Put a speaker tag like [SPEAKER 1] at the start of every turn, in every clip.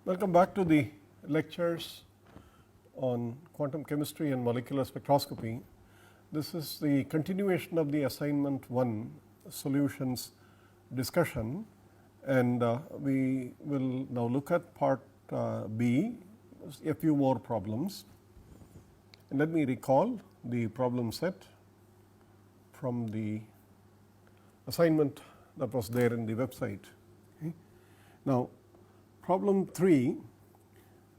[SPEAKER 1] Welcome back to the lectures on quantum chemistry and molecular spectroscopy. This is the continuation of the assignment 1 solutions discussion, and we will now look at part B, a few more problems. And let me recall the problem set from the assignment that was there in the website. Okay. Now, problem 3,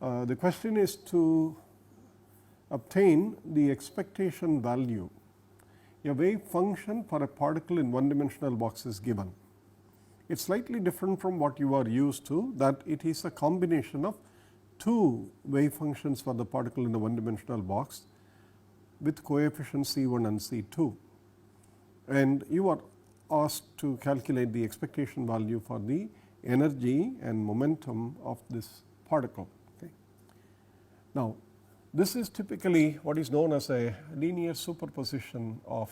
[SPEAKER 1] the question is to obtain the expectation value. A wave function for a particle in one dimensional box is given. It is slightly different from what you are used to, that it is a combination of two wave functions for the particle in the one dimensional box with coefficients C1 and C2, and you are asked to calculate the expectation value for the energy and momentum of this particle. Okay. Now, this is typically what is known as a linear superposition of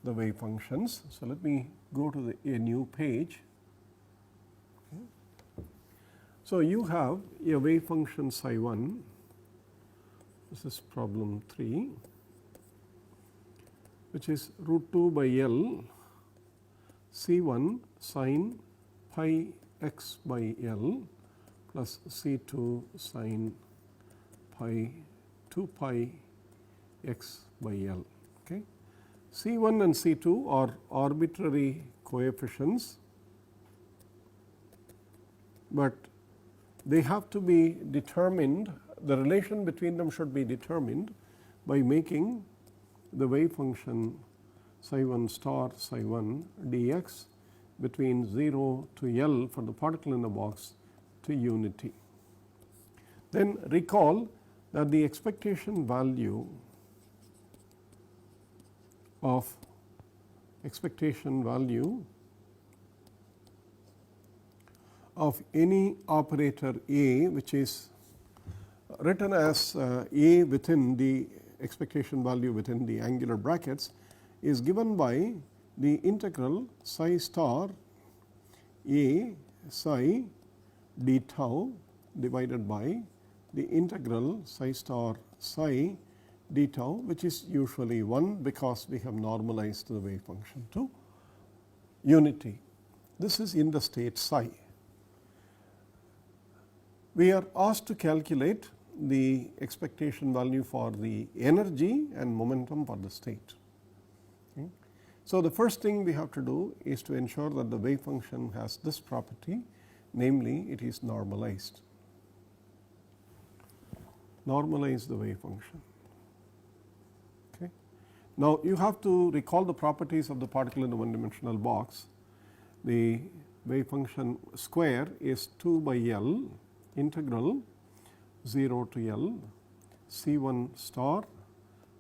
[SPEAKER 1] the wave functions. So, let me go to a new page. Okay. So, you have a wave function psi 1, this is problem 3, which is root 2 by L C1 sin pi x by L plus C2 sin pi 2 pi x by L. Okay. C1 and C2 are arbitrary coefficients, but they have to be determined, the relation between them should be determined by making the wave function psi 1 star psi 1 dx between 0 to L for the particle in the box to unity. Then recall that the expectation value of any operator A, which is written as A within the expectation value within the angular brackets, is given by the integral psi star A psi d tau divided by the integral psi star psi d tau, which is usually 1 because we have normalized the wave function to unity. This is in the state psi. We are asked to calculate the expectation value for the energy and momentum for the state. Okay. So, the first thing we have to do is to ensure that the wave function has this property, namely it is normalized. Normalize the wave function. Okay. Now, you have to recall the properties of the particle in the one dimensional box. The wave function square is 2 by L integral 0 to L C1 star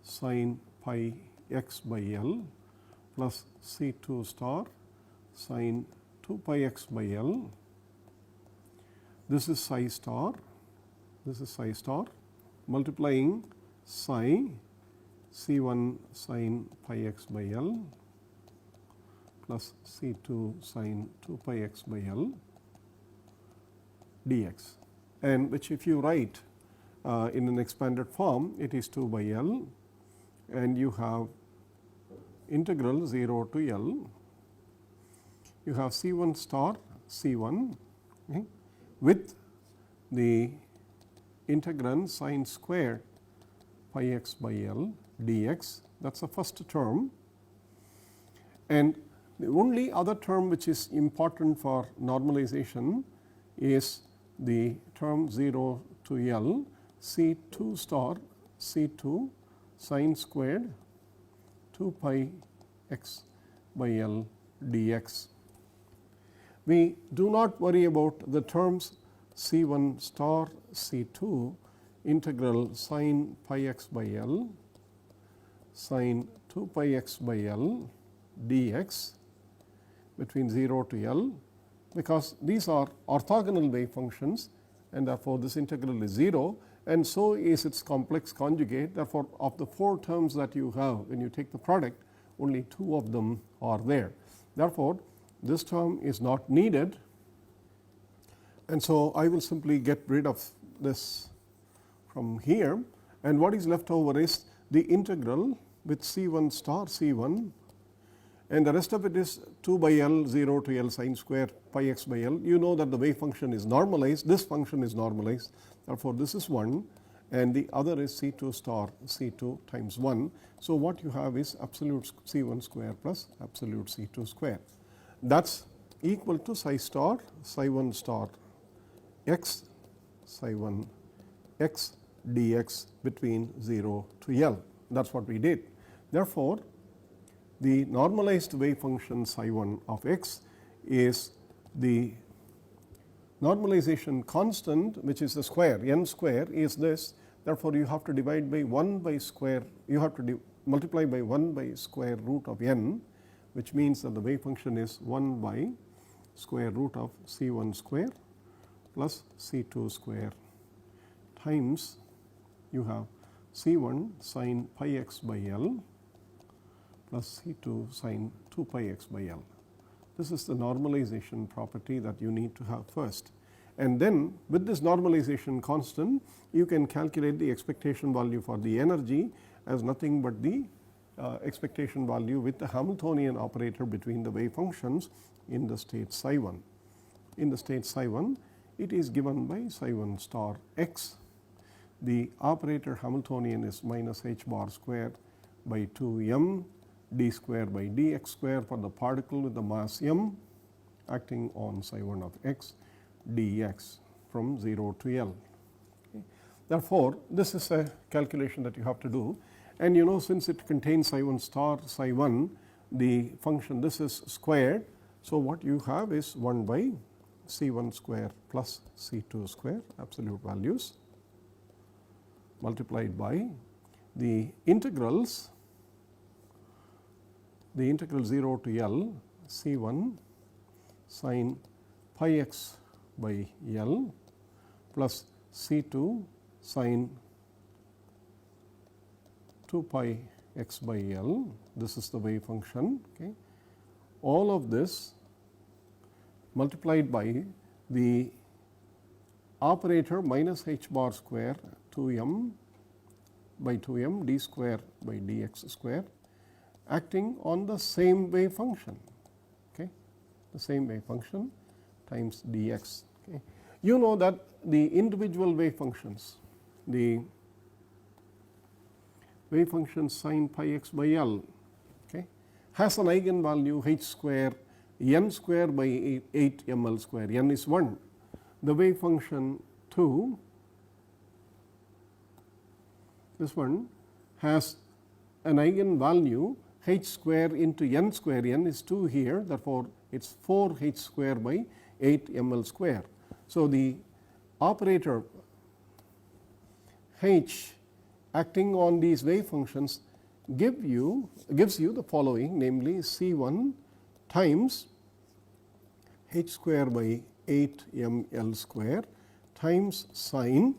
[SPEAKER 1] sin pi x by L plus C2 star sin 2 pi x by L. This is psi star, multiplying psi C1 sin pi x by L plus C2 sin 2 pi x by L dx, and which if you write in an expanded form, it is 2 by L, and you have integral 0 to L, you have C1 star C1 okay, with the integrand sin squared pi x by L dx, that is the first term, and the only other term which is important for normalization is the term 0 to L C2 star C2 sin squared 2 pi x by L dx. We do not worry about the terms C1 star C2 integral sin pi x by L sin 2 pi x by L dx between 0 to L, because these are orthogonal wave functions, and therefore, this integral is 0, and so is its complex conjugate. Therefore, of the 4 terms that you have when you take the product, only 2 of them are there. Therefore, this term is not needed, And so, I will simply get rid of this from here, and what is left over is the integral with C1 star C1, and the rest of it is 2 by L 0 to L sin square pi x by L. You know that the wave function is normalized, this function is normalized, therefore, this is 1 and the other is C2 star C2 times 1. So, what you have is absolute C1 square plus absolute C2 square, that is equal to psi star psi 1 star x psi 1 x dx between 0 to L. That is what we did. Therefore, the normalized wave function psi 1 of x is the normalization constant, which is the square, n square is this. Therefore, you have to divide by 1 by square, you have to multiply by 1 by square root of n, which means that the wave function is 1 by square root of C1 square plus C2 square times you have C1 sin pi x by L plus C2 sin 2 pi x by L. This is the normalization property that you need to have first. And then with this normalization constant, you can calculate the expectation value for the energy as nothing but the expectation value with the Hamiltonian operator between the wave functions in the state psi 1. In the state psi 1, it is given by psi 1 star x. The operator Hamiltonian is minus h bar square by 2m d square by dx square for the particle with the mass m acting on psi 1 of x dx from 0 to L. Okay. Therefore, this is a calculation that you have to do, and you know, since it contains psi 1 star psi 1, the function this is squared. So, what you have is 1 by C1 square plus C2 square absolute values multiplied by the integrals, the integral 0 to L C1 sin pi x by L plus C2 sin 2 pi x by L. This is the wave function. Okay. All of this multiplied by the operator minus h bar square 2m by 2m d square by dx square acting on the same wave function, okay, the same wave function times dx. Okay. You know that the individual wave functions, the wave function sin pi x by L, okay, has an eigenvalue h square n square by 8 ml square, n is 1. The wave function 2, this one has an eigenvalue h square into n square, n is 2 here, therefore, it is 4 h square by 8 ml square. So, the operator h acting on these wave functions gives you the following, namely C1 times h square by 8 ml square times sin,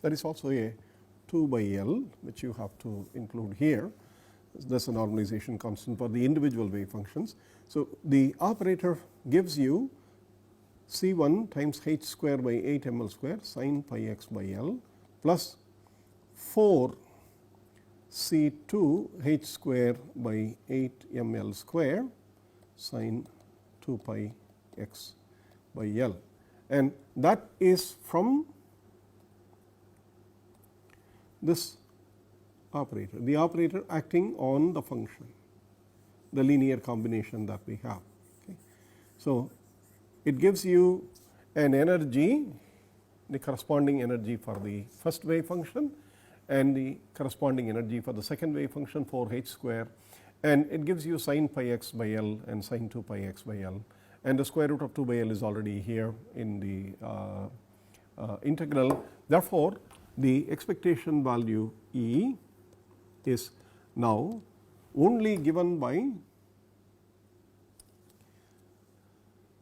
[SPEAKER 1] that is also a 2 by L, which you have to include here. That is a normalization constant for the individual wave functions. So, the operator gives you C1 times h square by 8 ml square sin pi x by L plus 4 C2 h square by 8 ml square sin 2 pi x by L, and that is from this operator, the operator acting on the function, the linear combination that we have. Okay. So, it gives you an energy, the corresponding energy for the first wave function and the corresponding energy for the second wave function 4 h square, and it gives you sin pi x by L and sin 2 pi x by L, and the square root of 2 by L is already here in the integral. Therefore, the expectation value E is now only given by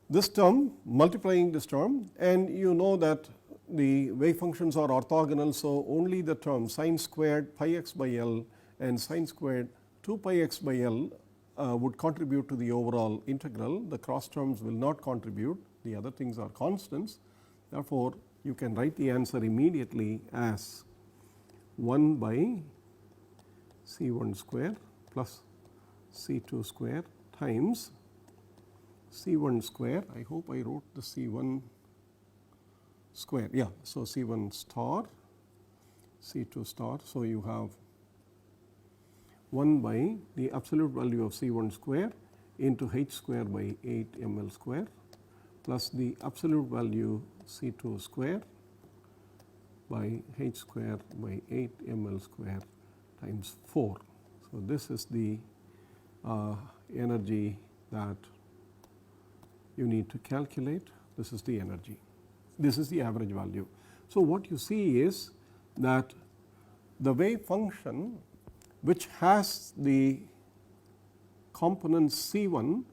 [SPEAKER 1] this term multiplying this term, and you know that the wave functions are orthogonal. So, only the term sin squared pi x by L and sin squared 2 pi x by L would contribute to the overall integral. The cross terms will not contribute, the other things are constants. Therefore, you can write the answer immediately as 1 by C1 square plus C2 square times C1 square. I hope I wrote the C1 square, yeah. So, C1 star, C2 star. So, you have 1 by the absolute value of C1 square into H square by 8 ml square plus the absolute value C2 square by H square by 8 ml square times 4. So, this is the energy that you need to calculate. This is the energy. This is the average value. So, what you see is that the wave function which has the component C1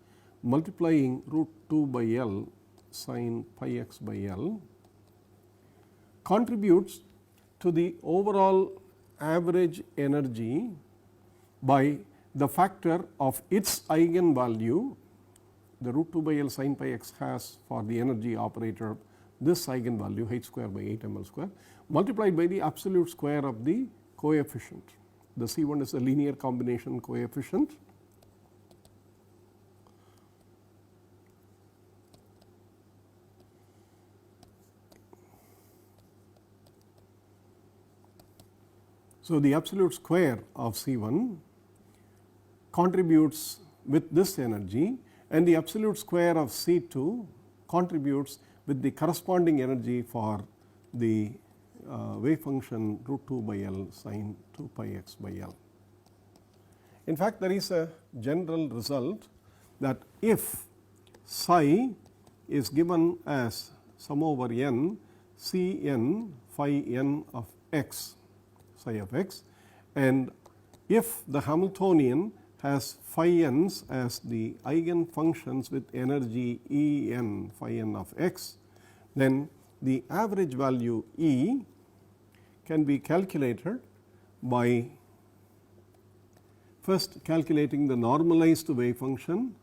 [SPEAKER 1] multiplying root 2 by L sin pi x by L contributes to the overall average energy by the factor of its eigenvalue. The root 2 by L sin pi x has for the energy operator this eigenvalue H square by 8 ml square multiplied by the absolute square of the coefficient. The C1 is a linear combination coefficient. So, the absolute square of C1 contributes with this energy and the absolute square of C2 contributes with the corresponding energy for the wave function root 2 by L sin 2 pi x by L. In fact, there is a general result that if psi is given as sum over n C n phi n of x, psi of x, and if the Hamiltonian has phi n's as the eigen functions with energy E n phi n of x, then the average value E can be calculated by first calculating the normalized wave function.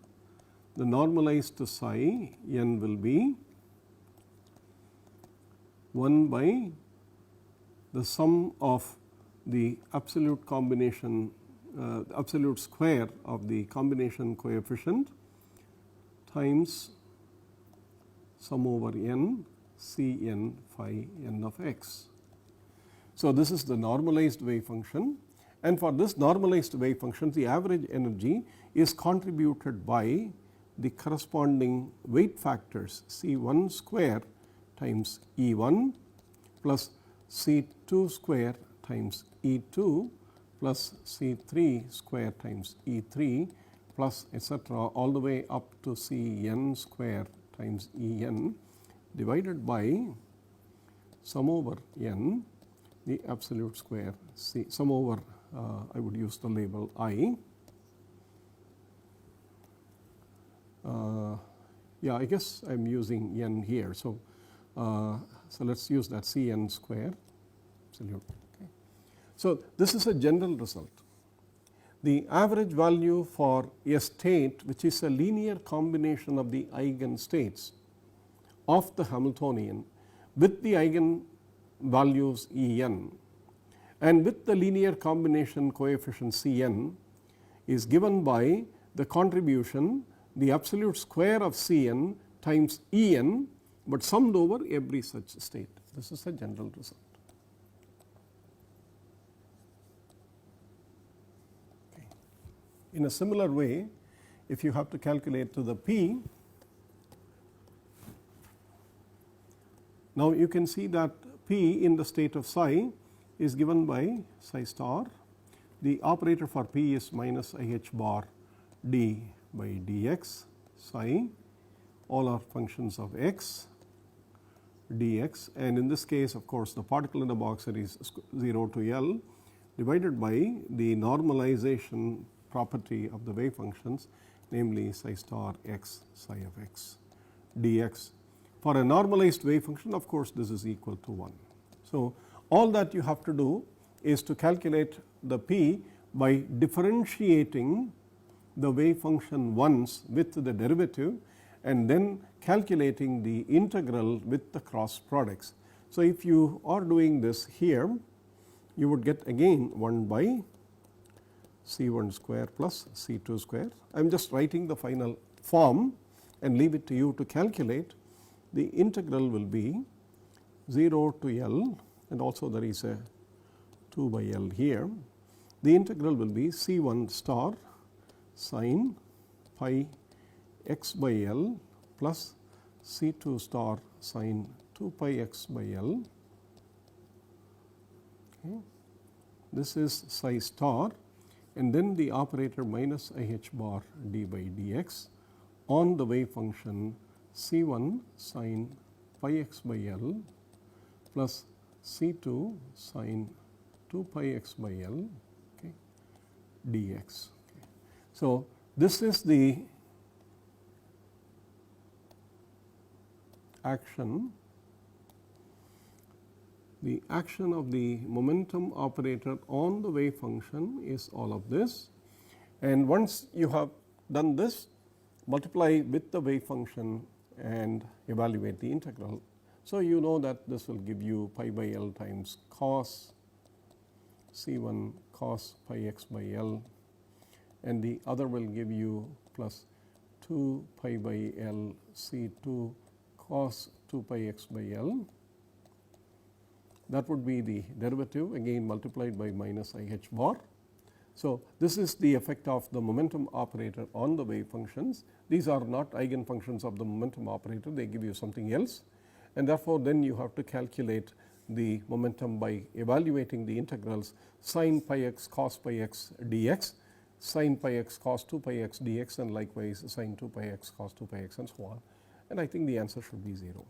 [SPEAKER 1] The normalized psi n will be 1 by the sum of the absolute combination absolute square of the combination coefficient times sum over n C n phi n of x. So, this is the normalized wave function, and for this normalized wave function the average energy is contributed by the corresponding weight factors C1 square times E1 plus C2 square times E2 plus C3 square times E3 plus etc. all the way up to Cn square times En divided by sum over n the absolute square C sum over I would use the label I. Yeah, I guess I am using n here. So, so let us use that Cn square absolute. Okay. So, this is a general result. The average value for a state which is a linear combination of the eigenstates of the Hamiltonian with the eigen values En and with the linear combination coefficient Cn is given by the contribution the absolute square of Cn times En, but summed over every such state. This is a general result. Okay. In a similar way, if you have to calculate to the P, now you can see that P in the state of psi is given by psi star. The operator for P is minus IH bar d by dx psi, all are functions of x dx, and in this case of course the particle in the box is 0 to L divided by the normalization property of the wave functions, namely psi star x psi of x dx. For a normalized wave function, of course, this is equal to 1. So, all that you have to do is to calculate the P by differentiating the wave function once with the derivative and then calculating the integral with the cross products. So, if you are doing this here, you would get again 1 by C1 square plus C2 square. I am just writing the final form and leave it to you to calculate. The integral will be 0 to L, and also there is a 2 by L here. The integral will be C1 star sin pi x by L plus C2 star sin 2 pi x by L. Okay. This is psi star, and then the operator minus IH bar d by dx on the wave function C1 sin pi x by L plus C2 sin 2 pi x by L, okay, dx. Okay. So, this is the action. The action of the momentum operator on the wave function is all of this, and once you have done this, multiply with the wave function and evaluate the integral. So, you know that this will give you pi by L times cos C1 cos pi x by L, and the other will give you plus 2 pi by L C2 cos 2 pi x by L. That would be the derivative again multiplied by minus IH bar. So, this is the effect of the momentum operator on the wave functions. These are not eigenfunctions of the momentum operator, they give you something else, and therefore, then you have to calculate the momentum by evaluating the integrals sin pi x cos pi x dx, sin pi x cos 2 pi x dx, and likewise sin 2 pi x cos 2 pi x, and so on. And I think the answer should be 0.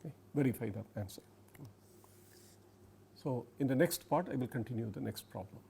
[SPEAKER 1] Okay. Verify that answer. So, in the next part I will continue the next problem.